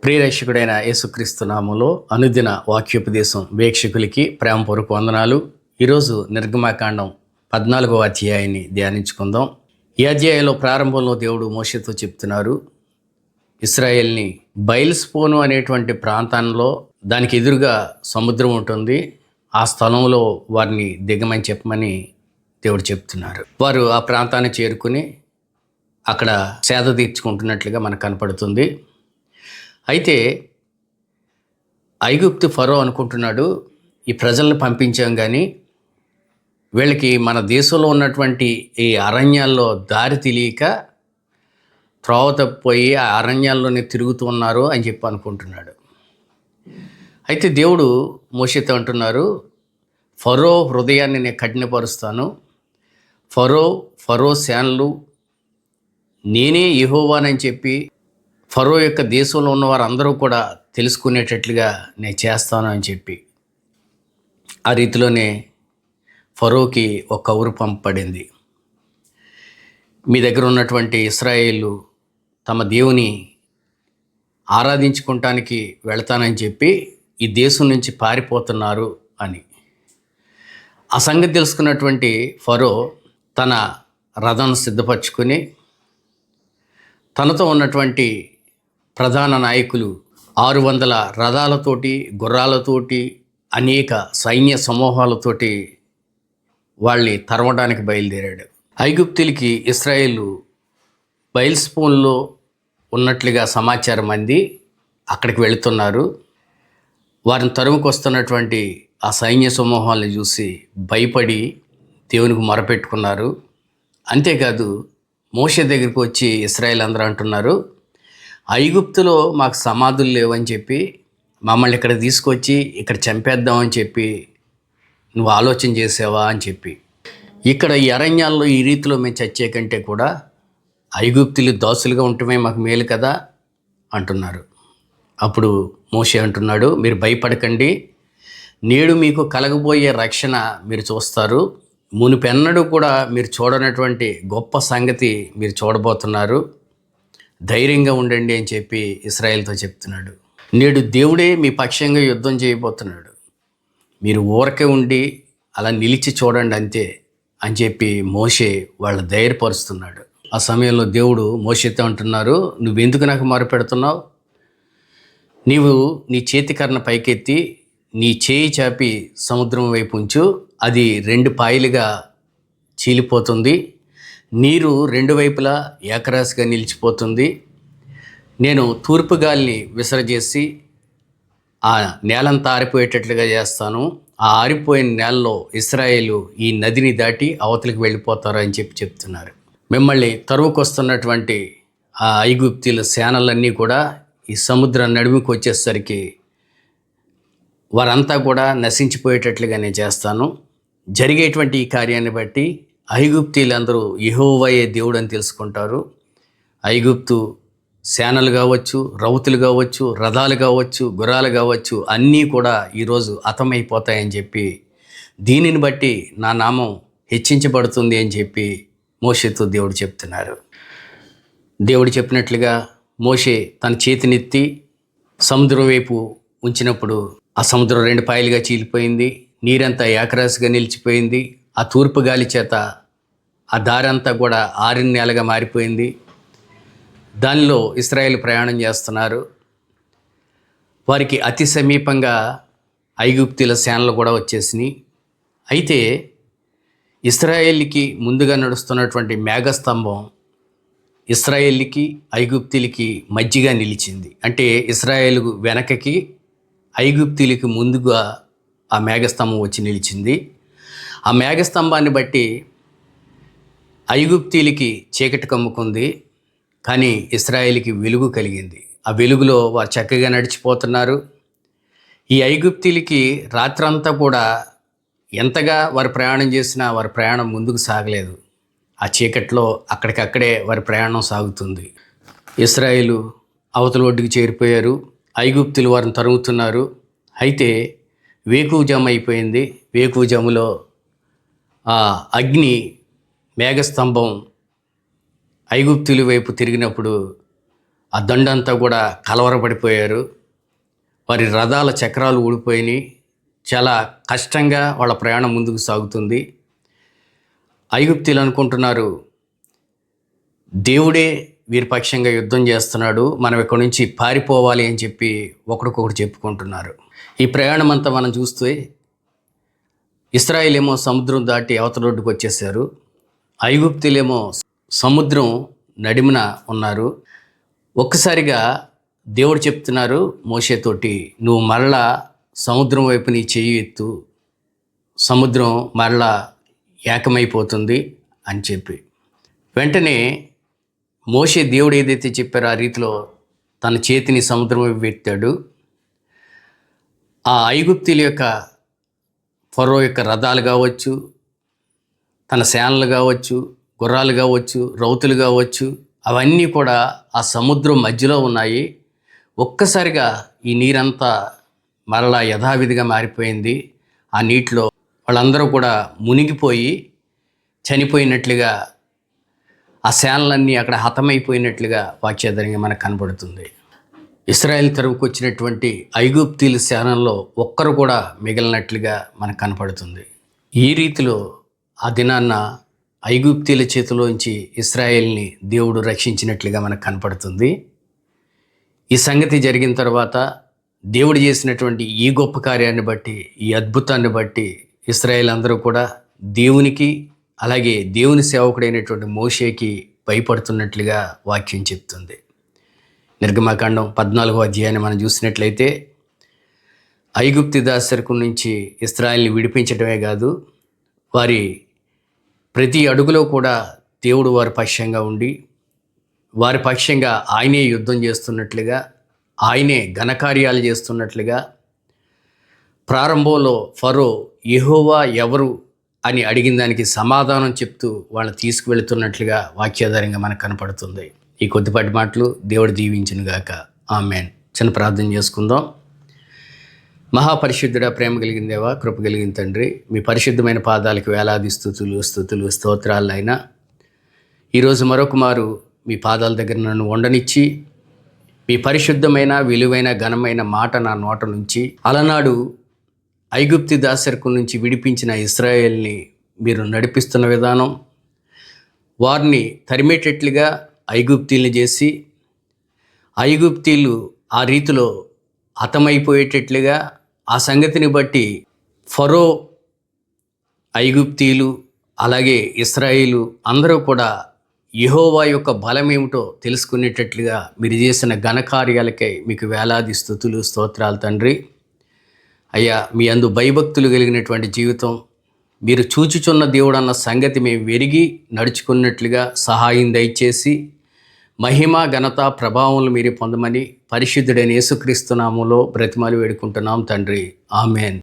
ప్రియరక్షకుడైన యేసుక్రీస్తు నామములో అనుదిన వాక్యోపదేశం వీక్షకులకి ప్రేమపూర్వక వందనాలు. ఈరోజు నిర్గమాకాండం 14వ అధ్యాయాన్ని ధ్యానించుకుందాం. ఈ అధ్యాయంలో ప్రారంభంలో దేవుడు మోషేతో చెప్తున్నారు, ఇశ్రాయేల్ని బయల్స్పోను అనేటువంటి ప్రాంతంలో దానికి ఎదురుగా సముద్రం ఉంటుంది, ఆ స్థలంలో వారిని దిగమని చెప్పమని దేవుడు చెప్తున్నారు. వారు ఆ ప్రాంతాన్ని చేరుకుని అక్కడ సేద తీర్చుకుంటున్నట్లుగా మనకు కనపడుతుంది. అయితే ఐగుప్తు ఫరో అనుకుంటున్నాడు, ఈ ప్రజలను పంపించాం కానీ వీళ్ళకి మన దేశంలో ఉన్నటువంటి ఈ అరణ్యాల్లో దారి తెలియక త్రోవ తప్పిపోయి ఆ అరణ్యాల్లోనే తిరుగుతూ ఉన్నారు అని చెప్పి అనుకుంటున్నాడు. అయితే దేవుడు మోషేతో అంటున్నారు, ఫరో హృదయాన్ని నేను కఠినపరుస్తాను, ఫరో సేనలు నేనే యెహోవానని చెప్పి ఫరో యొక్క దేశంలో ఉన్న వారందరూ కూడా తెలుసుకునేటట్లుగా నేను చేస్తాను అని చెప్పి ఆ రీతిలోనే ఫరోకి ఒక కబురు పంపబడింది. మీ దగ్గర ఉన్నటువంటి ఇశ్రాయేలు తమ దేవుని ఆరాధించుకోవటానికి వెళ్తానని చెప్పి ఈ దేశం నుంచి పారిపోతున్నారు అని. ఆ సంగతి తెలుసుకున్నటువంటి ఫరో తన రథాన్ని సిద్ధపరచుకొని తనతో ఉన్నటువంటి ప్రధాన నాయకులు 600 రథాలతోటి, గుర్రాలతోటి, అనేక సైన్య సమూహాలతోటి వాళ్ళని తరమడానికి బయలుదేరాడు. ఐగుప్తులకి ఇశ్రాయేలు బయల్స్పోన్లో ఉన్నట్లుగా సమాచారం అంది అక్కడికి వెళుతున్నారు. వారిని తరుముకొస్తున్నటువంటి ఆ సైన్య సమూహాలను చూసి భయపడి దేవునికి మొరపెట్టుకున్నారు. అంతేకాదు మోషే దగ్గరికి వచ్చి ఇశ్రాయేల్ అందరూ అంటున్నారు, ఐగుప్తులో మాకు సమాధులు లేవని చెప్పి మమ్మల్ని ఇక్కడ తీసుకొచ్చి ఇక్కడ చంపేద్దామని చెప్పి నువ్వు ఆలోచన చేసావా అని చెప్పి, ఇక్కడ ఈ అరణ్యాల్లో ఈ రీతిలో మేము చచ్చే కంటే కూడా ఐగుప్తులు దాసులుగా ఉండటమే మాకు మేలు కదా అంటున్నారు. అప్పుడు మోషే అంటున్నాడు, మీరు భయపడకండి, నేడు మీకు కలగబోయే రక్షణ మీరు చూస్తారు, మునుపెన్నడూ కూడా మీరు చూడనటువంటి గొప్ప సంగతి మీరు చూడబోతున్నారు, ధైర్యంగా ఉండండి అని చెప్పి ఇశ్రాయేల్తో చెప్తున్నాడు. నేడు దేవుడే మీ పక్షంగా యుద్ధం చేయబోతున్నాడు, మీరు ఊరకే ఉండి అలా నిలిచి చూడండి అంతే అని చెప్పి మోషే వాళ్ళ ధైర్యపరుస్తున్నాడు. ఆ సమయంలో దేవుడు మోషేతో అంటున్నారు, నువ్వెందుకు నాకు మొరపెడుతున్నావు? నీవు నీ చేతికర్ణ పైకెత్తి నీ చేయి చాపి సముద్రం వైపు ఉంచు, అది 2 పాయలుగా చీలిపోతుంది, నీరు 2 వైపులా ఏకరాశిగా నిలిచిపోతుంది, నేను తూర్పు గాలిని విసరజేసి ఆ నేలంతా ఆరిపోయేటట్లుగా చేస్తాను, ఆ ఆరిపోయిన నేలలో ఇశ్రాయేలు ఈ నదిని దాటి అవతలికి వెళ్ళిపోతారు అని చెప్పి చెప్తున్నారు. మిమ్మల్ని తరువుకొస్తున్నటువంటి ఆ ఐగుప్తీల సేనలన్నీ కూడా ఈ సముద్రం నడుముకి వచ్చేసరికి వారంతా కూడా నశించిపోయేటట్లుగా నేను చేస్తాను. జరిగేటువంటి ఈ కార్యాన్ని బట్టి ఐగుప్తీలందరూ యెహోవాయే దేవుడు అని తెలుసుకుంటారు. ఐగుప్తు సేనలు కావచ్చు, రౌతులు కావచ్చు, రథాలు కావచ్చు, గుర్రాలు కావచ్చు, అన్నీ కూడా ఈరోజు హతమైపోతాయని చెప్పి, దీనిని బట్టి నా నామం హెచ్చించబడుతుంది అని చెప్పి మోషేతో దేవుడు చెప్తున్నారు. దేవుడు చెప్పినట్లుగా మోషే తన చేతినెత్తి సముద్రం వైపు ఉంచినప్పుడు ఆ సముద్రం 2 పాయలుగా చీలిపోయింది, నీరంతా ఏకరాశిగా నిలిచిపోయింది, ఆ తూర్పు గాలి చేత ఆ దారంతా కూడా ఆరిన నేలగా మారిపోయింది. దానిలో ఇశ్రాయేలు ప్రయాణం చేస్తున్నారు. వారికి అతి సమీపంగా ఐగుప్తుల సేనలు కూడా వచ్చేసినాయి. అయితే ఇశ్రాయేలుకి ముందుగా నడుస్తున్నటువంటి మేఘస్తంభం ఇశ్రాయేలుకి ఐగుప్తులకి మధ్యగా నిలిచింది. అంటే ఇశ్రాయేలు వెనకకి, ఐగుప్తులకి ముందుగా ఆ మేఘస్తంభం వచ్చి నిలిచింది. ఆ మేఘస్తంభాన్ని బట్టి ఐగుప్తీలకి చీకటి కమ్ముకుంది, కానీ ఇశ్రాయేలుకి వెలుగు కలిగింది. ఆ వెలుగులో వారు చక్కగా నడిచిపోతున్నారు. ఈ ఐగుప్తీలకి రాత్రంతా కూడా ఎంతగా వారు ప్రయాణం చేసినా వారి ప్రయాణం ముందుకు సాగలేదు. ఆ చీకట్లో అక్కడికక్కడే వారి ప్రయాణం సాగుతుంది. ఇశ్రాయేలు అవతల ఒడ్డుకి చేరిపోయారు, ఐగుప్తులు వారిని తరుగుతున్నారు. అయితే వేకువజాము అయిపోయింది. వేకువజాములో ఆ అగ్ని మేఘస్తంభం ఐగుప్తుల వైపు తిరిగినప్పుడు ఆ దండంతా కూడా కలవరపడిపోయారు. వారి రథాల చక్రాలు ఊడిపోయినాయి. చాలా కష్టంగా వాళ్ళ ప్రయాణం ముందుకు సాగుతుంది. ఐగుప్తీయులు అనుకుంటున్నారు, దేవుడే వీరి పక్షంగా యుద్ధం చేస్తున్నాడు, మనం ఇక్కడి నుంచి పారిపోవాలి అని చెప్పి ఒకరికొకరు చెప్పుకుంటున్నారు. ఈ ప్రయాణం అంతా మనం చూస్తే ఇశ్రాయేలేమో సముద్రం దాటి అవతల రోడ్డుకు వచ్చేసారు. ఐగుప్తీయులేమో సముద్రం నడిమిన ఉన్నారు. ఒక్కసారిగా దేవుడు చెప్తున్నారు మోషేతోటి, నువ్వు మరలా సముద్రం వైపు నీ చెయ్యి ఎత్తు, సముద్రం మరలా ఏకమైపోతుంది అని చెప్పి. వెంటనే మోషే దేవుడు ఏదైతే చెప్పారో ఆ రీతిలో తన చేతిని సముద్రం వైపు ఎత్తాడు. ఆ ఐగుప్తీయుల యొక్క ఫరో యొక్క రథాలు కావచ్చు, తన సేనలు కావచ్చు, గుర్రాలు కావచ్చు, రౌతులు కావచ్చు, అవన్నీ కూడా ఆ సముద్రం మధ్యలో ఉన్నాయి. ఒక్కసారిగా ఈ నీరంతా మరలా యథావిధిగా మారిపోయింది. ఆ నీటిలో వాళ్ళందరూ కూడా మునిగిపోయి చనిపోయినట్లుగా, ఆ సేనలన్నీ అక్కడ హతమైపోయినట్లుగా వాక్యాధారంగా మనకు కనబడుతుంది. ఇశ్రాయేల్ తరపుకు వచ్చినటువంటి ఐగుప్తీయుల సేనల్లో ఒక్కరు కూడా మిగిలినట్లుగా మనకు కనపడుతుంది. ఈ రీతిలో ఆ దినాన్న ఐగుప్తీయుల చేతిలోంచి ఇశ్రాయేల్ని దేవుడు రక్షించినట్లుగా మనకు కనపడుతుంది. ఈ సంగతి జరిగిన తర్వాత దేవుడు చేసినటువంటి ఈ గొప్ప కార్యాన్ని బట్టి, ఈ అద్భుతాన్ని బట్టి ఇశ్రాయేల్ అందరూ కూడా దేవునికి, అలాగే దేవుని సేవకుడైనటువంటి మోషేకి భయపడుతున్నట్లుగా వాక్యం చెప్తుంది. నిర్గమకాండం 14వ అధ్యాయాన్ని మనం చూసినట్లయితే ఐగుప్తు దాసరికం నుంచి ఇశ్రాయేల్ని విడిపించడమే కాదు, వారి ప్రతి అడుగులో కూడా దేవుడు వారి పక్షంగా ఉండి, వారి పక్షంగా ఆయనే యుద్ధం చేస్తున్నట్లుగా, ఆయనే ఘనకార్యాలు చేస్తున్నట్లుగా, ప్రారంభంలో ఫరో యెహోవా ఎవరు అని అడిగిన దానికి సమాధానం చెప్తూ వాళ్ళని తీసుకువెళుతున్నట్లుగా వాక్యాధారంగా మనకు కనపడుతుంది. ఈ కొద్దిపాటి మాటలు దేవుడు దీవించునుగాక. ఆమేన్. చిన్న ప్రార్థన చేసుకుందాం. మహాపరిశుద్ధుడా, ప్రేమ కలిగిన దేవా, కృప కలిగిన తండ్రి, మీ పరిశుద్ధమైన పాదాలకు వేలాది స్తుతులు స్తోత్రాలు అయినా ఈరోజు మరొక మారు మీ పాదాల దగ్గర నన్ను ఉండనిచ్చి, మీ పరిశుద్ధమైన విలువైన ఘనమైన మాట నా నోట నుంచి, అలనాడు ఐగుప్తు దాసరికం నుంచి విడిపించిన ఇశ్రాయేల్ని మీరు నడిపిస్తున్న విధానం, వారిని తరిమేటట్లుగా ఐగుప్తీయుల్ని చేసి, ఐగుప్తీయులు ఆ రీతిలో హతమైపోయేటట్లుగా, ఆ సంగతిని బట్టి ఫరో, ఐగుప్తీయులు, అలాగే ఇశ్రాయేలు అందరూ కూడా యెహోవా యొక్క బలం ఏమిటో తెలుసుకునేటట్లుగా మీరు చేసిన ఘనకార్యాలకై మీకు వేలాది స్తుతులు స్తోత్రాలు తండ్రి. అయ్యా, మీ అందు భయభక్తులు కలిగినటువంటి జీవితం, మీరు చూచుచున్న దేవుడు అన్న సంగతి మేము వెరిగి నడుచుకున్నట్లుగా సహాయం దయచేసి, మహిమ ఘనత ప్రభావములు మీరు పొందమని పరిశుద్ధుడైన యేసుక్రీస్తు నామములో బ్రతిమాలి వేడుకుంటున్నాం తండ్రి. ఆమేన్.